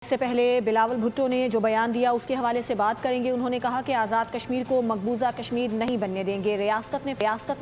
اس سے پہلے بلاول بھٹو نے جو بیان دیا اس کے حوالے سے بات کریں گے۔ انہوں نے کہا کہ آزاد کشمیر کو مقبوضہ کشمیر نہیں بننے دیں گے۔ ریاست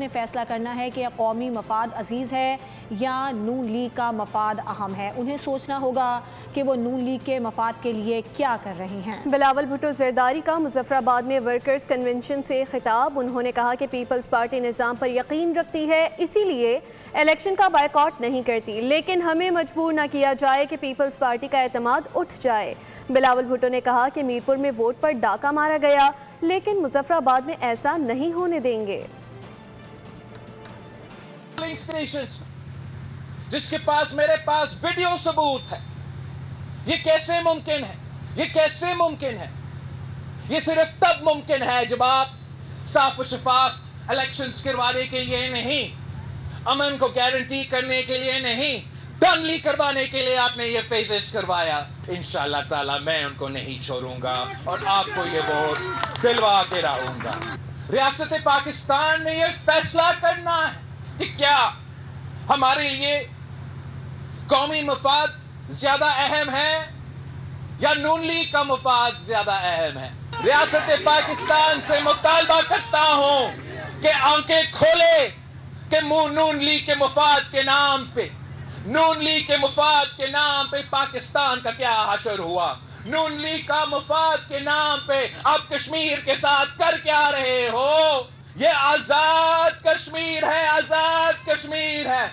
نے فیصلہ کرنا ہے کہ قومی مفاد عزیز ہے یا نون لیگ کا مفاد اہم ہے۔ انہیں سوچنا ہوگا کہ وہ نون لیگ کے مفاد کے لیے کیا کر رہی ہیں۔ بلاول بھٹو زرداری کا مظفر آباد میں ورکرز کنونشن سے خطاب۔ انہوں نے کہا کہ پیپلز پارٹی نظام پر یقین رکھتی ہے، اسی لیے الیکشن کا بائیکاٹ نہیں کرتی، لیکن ہمیں مجبور نہ کیا جائے کہ پیپلز پارٹی کا اعتماد اٹھ جائے۔ بلاول بھٹو نے کہا کہ میرپور میں ووٹ پر ڈاکہ مارا گیا، لیکن مظفر آباد میں ایسا نہیں ہونے دیں گے۔ جس کے پاس میرے پاس ویڈیو ثبوت ہے، یہ کیسے ممکن ہے؟ یہ کیسے ممکن ہے؟ یہ صرف تب ممکن ہے جب آپ صاف و شفاف الیکشنز کروانے کے لیے نہیں، امن کو گارنٹی کرنے کے لیے نہیں، دھاندلی کروانے کے لیے آپ نے یہ فیزز کروایا۔ انشاءاللہ تعالی میں ان کو نہیں چھوڑوں گا اور آپ کو یہ ووٹ دلوا کے رہوں گا۔ ریاست پاکستان نے یہ فیصلہ کرنا ہے کہ کیا ہمارے لیے قومی مفاد زیادہ اہم ہے یا نون لیگ کا مفاد زیادہ اہم ہے۔ ریاست پاکستان سے مطالبہ کرتا ہوں کہ آنکھیں کھولے کہ نون لیگ کے مفاد کے نام پہ، نون لیگ کے مفاد کے نام پہ پاکستان کا کیا حشر ہوا، نون لیگ کا مفاد کے نام پہ آپ کشمیر کے ساتھ کر کیا رہے ہو۔ یہ آزاد کشمیر ہے، آزاد کشمیر ہے،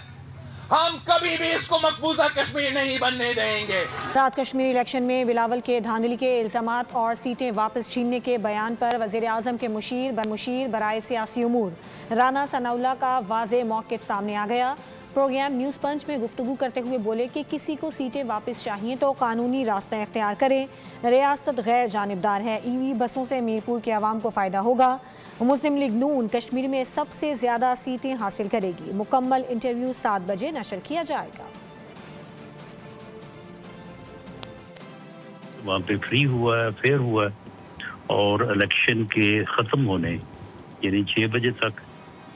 ہم کبھی بھی اس کو مقبوضہ کشمیر نہیں بننے دیں گے۔ آزاد کشمیر الیکشن میں بلاول کے دھاندلی کے الزامات اور سیٹیں واپس چھیننے کے بیان پر وزیر اعظم کے مشیر برائے سیاسی امور رانا ثناء اللہ کا واضح موقف سامنے آ گیا۔ پروگرام نیوز پنچ میں گفتگو کرتے ہوئے بولے کہ کسی کو سیٹیں واپس چاہیے تو قانونی راستہ اختیار کریں، ریاست غیر جانبدار ہے، ای وی بسوں سے میرپور کے عوام کو فائدہ ہوگا۔ مسلم لیگ نون کشمیر میں سب سے زیادہ سیٹیں حاصل کرے گی۔ مکمل انٹرویو 7 بجے نشر کیا جائے گا۔ وہاں پہ فری ہوا ہے، فیئر ہوا ہے، اور الیکشن کے ختم ہونے یعنی 6 بجے تک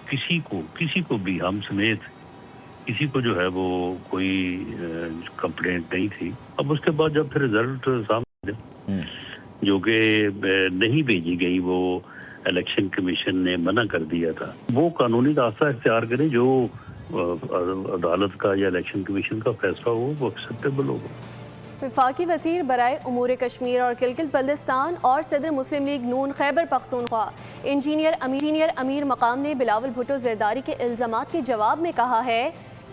کسی کو بھی ہم سمیت کسی کو جو ہے وہ کوئی کمپلینٹ نہیں تھی۔ اب اس کے بعد جب پھر رزلٹ سامنے جو کہ نہیں بھیجی گئی، وہ الیکشن کمیشن نے منع کر دیا تھا، وہ قانونی راستہ اختیار کریں، جو عدالت کا یا الیکشن کمیشن کا فیصلہ ہو وہ ایکسیپٹیبل ہوگا۔ وفاقی وزیر برائے امور کشمیر اور گلگت بلتستان اور صدر مسلم لیگ نون خیبر پختونخوا انجینئر امیر مقام نے بلاول بھٹو زرداری کے الزامات کے جواب میں کہا ہے،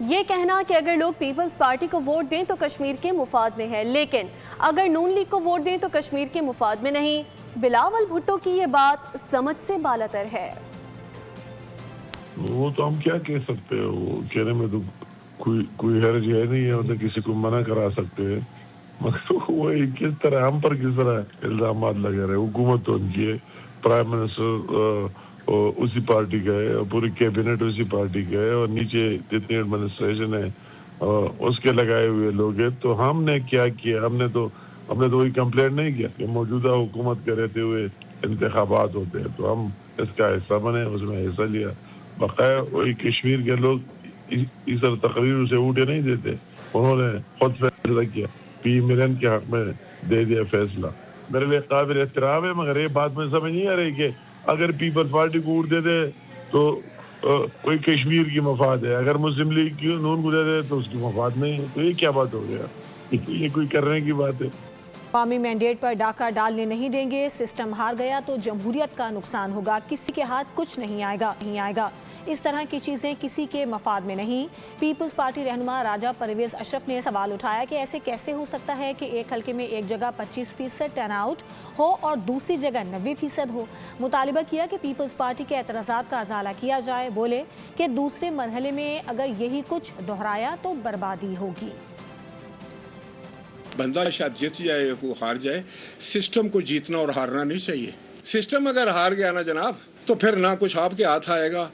یہ کہنا کہ اگر لوگ پیپلز پارٹی کو ووٹ دیں تو کشمیر کے مفاد میں ہے، لیکن اگر نون لیگ کو ووٹ دیں تو کشمیر کے مفاد میں نہیں۔ بلاول بھٹو کی یہ بات سمجھ سے بالاتر ہے۔ وہ تو ہم کیا کہہ سکتے ہیں، وہ کہنے میں تو کوئی حرج ہے نہیں ہے، مطلب کسی کو منع کرا سکتے ہیں، مگر وہ کس طرح ہم پر کس طرح الزامات لگے رہے۔ حکومت تو ان کی ہے، پرائم منسٹر اسی پارٹی کا ہے، اور پوری کیبنٹ اسی پارٹی کا ہے، اور نیچے جتنی ایڈمنسٹریشن ہے اس کے لگائے ہوئے لوگ ہیں۔ تو ہم نے کیا کیا؟ ہم نے تو کوئی کمپلینٹ نہیں کیا کہ موجودہ حکومت کے رہتے ہوئے انتخابات ہوتے ہیں، تو ہم اس کا حصہ بنے، اس میں حصہ لیا۔ بقایا وہی کشمیر کے لوگ اس طرح تقریر سے اٹھے نہیں دیتے، انہوں نے خود فیصلہ کیا، پی ملن کے حق میں دے دیا فیصلہ۔ میرے لیے قابل احترام ہے، مگر یہ بات میں سمجھ نہیں آ رہی کہ اگر پیپلز پارٹی کو ووٹ دے دے تو کوئی کشمیر کی مفاد ہے، اگر مسلم لیگ کی نون کو دے دے تو اس کی مفاد نہیں ہے، تو یہ کیا بات ہو گیا؟ یہ کوئی کرنے کی بات ہے؟ عوامی مینڈیٹ پر ڈاکہ ڈالنے نہیں دیں گے، سسٹم ہار گیا تو جمہوریت کا نقصان ہوگا، کسی کے ہاتھ کچھ نہیں آئے گا، اس طرح کی چیزیں کسی کے مفاد میں نہیں۔ پیپلز پارٹی رہنما راجہ پرویز اشرف نے سوال اٹھایا کہ ایسے کیسے ہو سکتا ہے کہ ایک حلقے میں ایک جگہ 25% ٹرن آؤٹ ہو اور دوسری جگہ 90% ہو۔ مطالبہ کیا کہ پیپلز پارٹی کے اعتراضات کا ازالہ کیا جائے، بولے کہ دوسرے مرحلے میں اگر یہی کچھ دہرایا تو بربادی ہوگی۔ بندہ شاید جیت جائے وہ ہار جائے، سسٹم کو جیتنا اور ہارنا نہیں چاہیے۔ سسٹم اگر ہار گیا نا جناب تو پھر نہ کچھ آپ کے ہاتھ آئے گا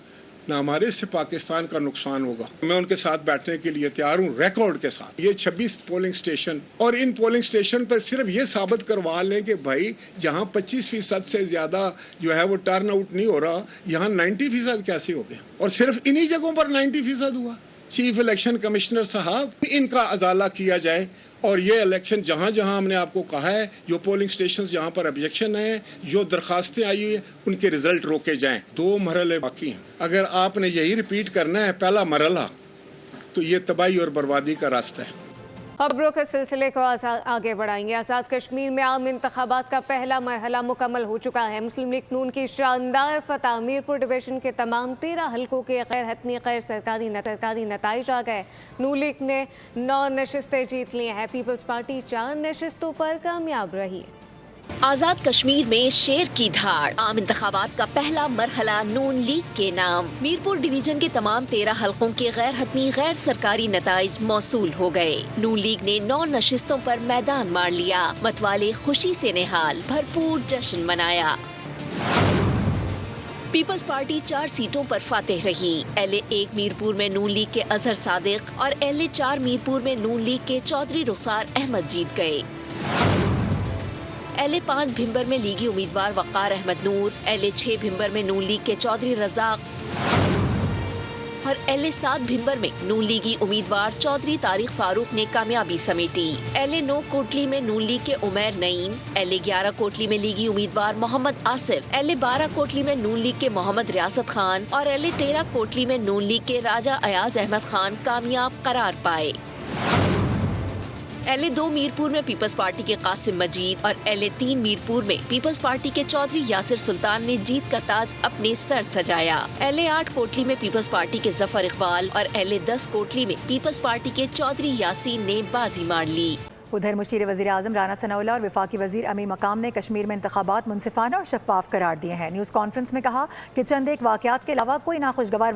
نہ ہمارے سے پاکستان کا نقصان ہوگا۔ میں ان کے ساتھ بیٹھنے کے لیے تیار ہوں، ریکارڈ کے ساتھ۔ یہ 26 پولنگ سٹیشن اور ان پولنگ سٹیشن پر صرف یہ ثابت کروا لیں کہ بھائی جہاں 25% سے زیادہ جو ہے وہ ٹرن آؤٹ نہیں ہو رہا، یہاں 90% کیسے ہو گیا، اور صرف انہی جگہوں پر 90% ہوا۔ چیف الیکشن کمشنر صاحب، ان کا ازالہ کیا جائے اور یہ الیکشن جہاں جہاں ہم نے آپ کو کہا ہے جو پولنگ اسٹیشنز جہاں پر آبجیکشن ہیں جو درخواستیں آئی ہوئی ہیں ان کے رزلٹ روکے جائیں. 2 مرحلے باقی ہیں. اگر آپ نے یہی ریپیٹ کرنا ہے پہلا مرحلہ تو یہ تباہی اور بربادی کا راستہ ہے. خبروں کے سلسلے کو آگے بڑھائیں گے. آزاد کشمیر میں عام انتخابات کا پہلا مرحلہ مکمل ہو چکا ہے. مسلم لیگ نون کی شاندار فتح. میرپور ڈویژن کے تمام 13 حلقوں کے غیر حتمی غیر سرکاری نتائج آ گئے. نون لیگ نے 9 نشستیں جیت لی ہیں. پیپلز پارٹی 4 نشستوں پر کامیاب رہی. آزاد کشمیر میں شیر کی دھاڑ. عام انتخابات کا پہلا مرحلہ نون لیگ کے نام. میرپور ڈویژن کے تمام 13 حلقوں کے غیر حتمی غیر سرکاری نتائج موصول ہو گئے. نون لیگ نے 9 نشستوں پر میدان مار لیا. متوالے خوشی سے نہال بھرپور جشن منایا. پیپلز پارٹی 4 سیٹوں پر فاتح رہی. LA1 میرپور میں نون لیگ کے اظہر صادق اور LA4 میرپور میں نون لیگ کے چودھری رخسار احمد جیت گئے. LA5 بھمبر میں لیگی امیدوار وقار احمد نور، LA6 بھمبر میں نون لیگ کے چودھری رزاق اور LA7 بھمبر میں نون لیگی امیدوار چودھری طارق فاروق نے کامیابی سمیٹی. LA9 کوٹلی میں نون لیگ کے عمیر نعیم، LA11 کوٹلی میں لیگی امیدوار محمد آصف، LA12 کوٹلی میں نون لیگ کے محمد ریاست خان اور LA13 کوٹلی میں نون لیگ کے راجہ ایاز احمد خان کامیاب قرار پائے. LA2 میرپور میں پیپلز پارٹی کے قاسم مجید اور LA3 میرپور میں پیپلز پارٹی کے چودھری یاسر سلطان نے جیت کا تاج اپنے سر سجایا. LA8 کوٹلی میں پیپلز پارٹی کے ظفر اقبال اور LA10 کوٹلی میں پیپلز پارٹی کے چودھری یاسین نے بازی مار لی. ادھر مشیر وزیر اعظم رانا ثناء اللہ اور وفاقی وزیر امیر مقام نے کشمیر میں انتخابات منصفانہ اور شفاف قرار دیے ہیں. نیوز کانفرنس میں کہا کہ چند ایک واقعات کے علاوہ کوئی ناخوشگوار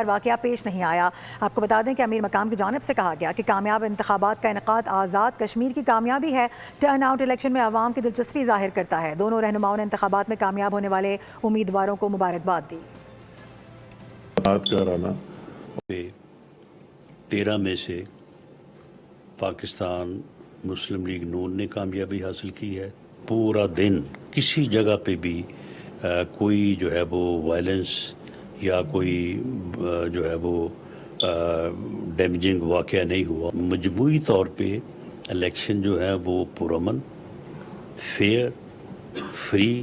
واقعہ پیش نہیں آیا. آپ کو بتا دیں کہ امیر مقام کی جانب سے کہا گیا کہ کامیاب انتخابات کا انعقاد آزاد کشمیر کی کامیابی ہے. ٹرن آؤٹ الیکشن میں عوام کی دلچسپی ظاہر کرتا ہے. دونوں رہنماؤں نے انتخابات میں کامیاب ہونے والے امیدواروں کو مبارکباد دی. 13 میں سے پاکستان مسلم لیگ نون نے کامیابی حاصل کی ہے. پورا دن کسی جگہ پہ بھی کوئی جو ہے وہ وائلنس یا کوئی جو ہے وہ ڈیمیجنگ واقعہ نہیں ہوا. مجموعی طور پہ الیکشن جو ہے وہ پرامن، فیئر، فری،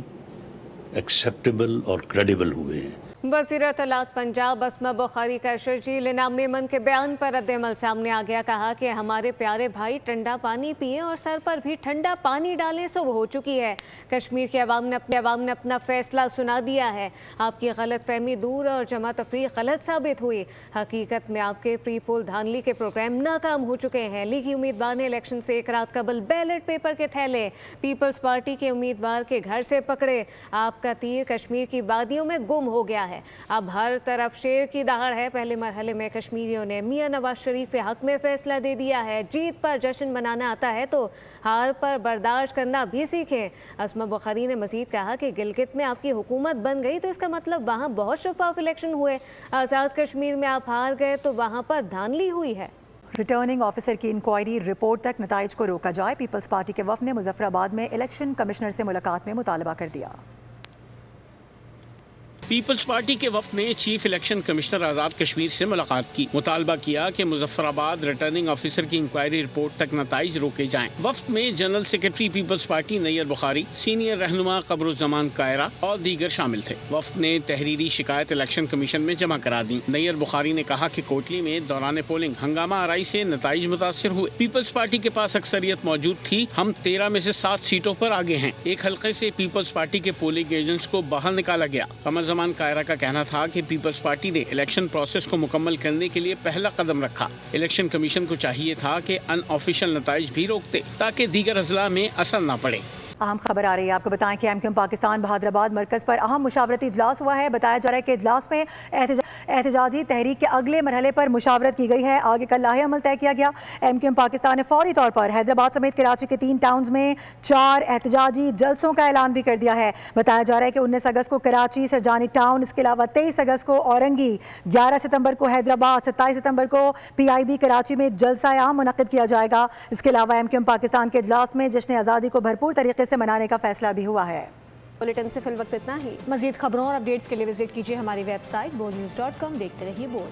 ایکسیپٹیبل اور کریڈیبل ہوئے ہیں. وزیر اطلاعات پنجاب اسما بخاری کا شرجیل انعام میمن کے بیان پر رد عمل سامنے آ گیا. کہا کہ ہمارے پیارے بھائی ٹھنڈا پانی پئیں اور سر پر بھی ٹھنڈا پانی ڈالیں سو ہو چکی ہے. کشمیر کے عوام نے اپنا فیصلہ سنا دیا ہے. آپ کی غلط فہمی دور اور جمع تفریق غلط ثابت ہوئی. حقیقت میں آپ کے پری پول دھاندلی کے پروگرام ناکام ہو چکے ہیں. لیگی امیدوار نے الیکشن سے ایک رات قبل بیلٹ پیپر کے تھیلے پیپلز پارٹی کے امیدوار کے گھر سے پکڑے. آپ کا تیر کشمیر کی وادیوں میں گم ہو گیا ہے. اب ہر طرف شیر کی دہاڑ ہے. پہلے مرحلے میں کشمیریوں نے میاں نواز شریف کے حق میں فیصلہ دے دیا ہے. جیت پر جشن منانا آتا ہے تو ہار پر برداشت کرنا بھی سیکھیں. اسما بخاری نے مزید کہا کہ گلگت میں آپ کی حکومت بن گئی تو اس کا مطلب وہاں بہت شفاف الیکشن ہوئے. آزاد کشمیر میں آپ ہار گئے تو وہاں پر دھاندلی ہوئی ہے. ریٹرننگ آفیسر کی انکوائری رپورٹ تک نتائج کو روکا جائے. پیپلز پارٹی کے وفد نے مظفر آباد میں الیکشن کمشنر سے ملاقات میں مطالبہ کر دیا. پیپلز پارٹی کے وفد نے chief election commissioner Azad Kashmir سے ملاقات کی. مطالبہ کیا کہ مظفر آباد ریٹرننگ آفیسر کی انکوائری رپورٹ تک نتائج روکے جائیں. وفد میں general secretary Peoples Party Nayyar Bukhari, senior رہنما قبر الزمان کائرہ اور دیگر شامل تھے. وفد نے تحریری شکایت الیکشن کمیشن میں جمع کرا دی. نیئر بخاری نے کہا کہ کوٹلی میں دوران پولنگ ہنگامہ آرائی سے نتائج متاثر ہوئے. پیپلز پارٹی کے پاس اکثریت موجود تھی. ہم 13 میں سے 7 سیٹوں پر آگے ہیں. ایک حلقے سے پیپلز پارٹی کے پولنگ ایجنٹس کو باہر نکالا گیا. قمر زمان کائرہ کا کہنا تھا کہ پیپلز پارٹی نے الیکشن پروسیس کو مکمل کرنے کے لیے پہلا قدم رکھا. الیکشن کمیشن کو چاہیے تھا کہ ان آفیشل نتائج بھی روکتے تاکہ دیگر اضلاع میں اثر نہ پڑے. اہم خبر آ رہی ہے. آپ کو بتائیں کہ MQM پاکستان بہادر آباد مرکز پر اہم مشاورتی اجلاس ہوا ہے. بتایا جا رہا ہے کہ اجلاس میں احتجاجی تحریک کے اگلے مرحلے پر مشاورت کی گئی ہے. آگے کا لاہے عمل طے کیا گیا. MQM پاکستان نے فوری طور پر حیدرآباد سمیت کراچی کے 3 ٹاؤنز میں 4 احتجاجی جلسوں کا اعلان بھی کر دیا ہے. بتایا جا رہا ہے کہ 19 اگست کو کراچی سرجانی ٹاؤن، اس کے علاوہ 23 اگست کو اورنگی، 11 ستمبر کو حیدرآباد، 27 ستمبر کو PIB کراچی میں جلسہ عام منعقد کیا جائے گا. اس کے علاوہ MQM پاکستان کے اجلاس میں جشن آزادی کو بھرپور طریقے سے منانے کا فیصلہ بھی ہوا ہے. بلیٹن سے فی الوقت اتنا ہی. مزید خبروں اور اپڈیٹس کے لیے وزٹ کیجیے ہماری ویب سائٹ boldnews.com. دیکھتے رہیے بولڈ.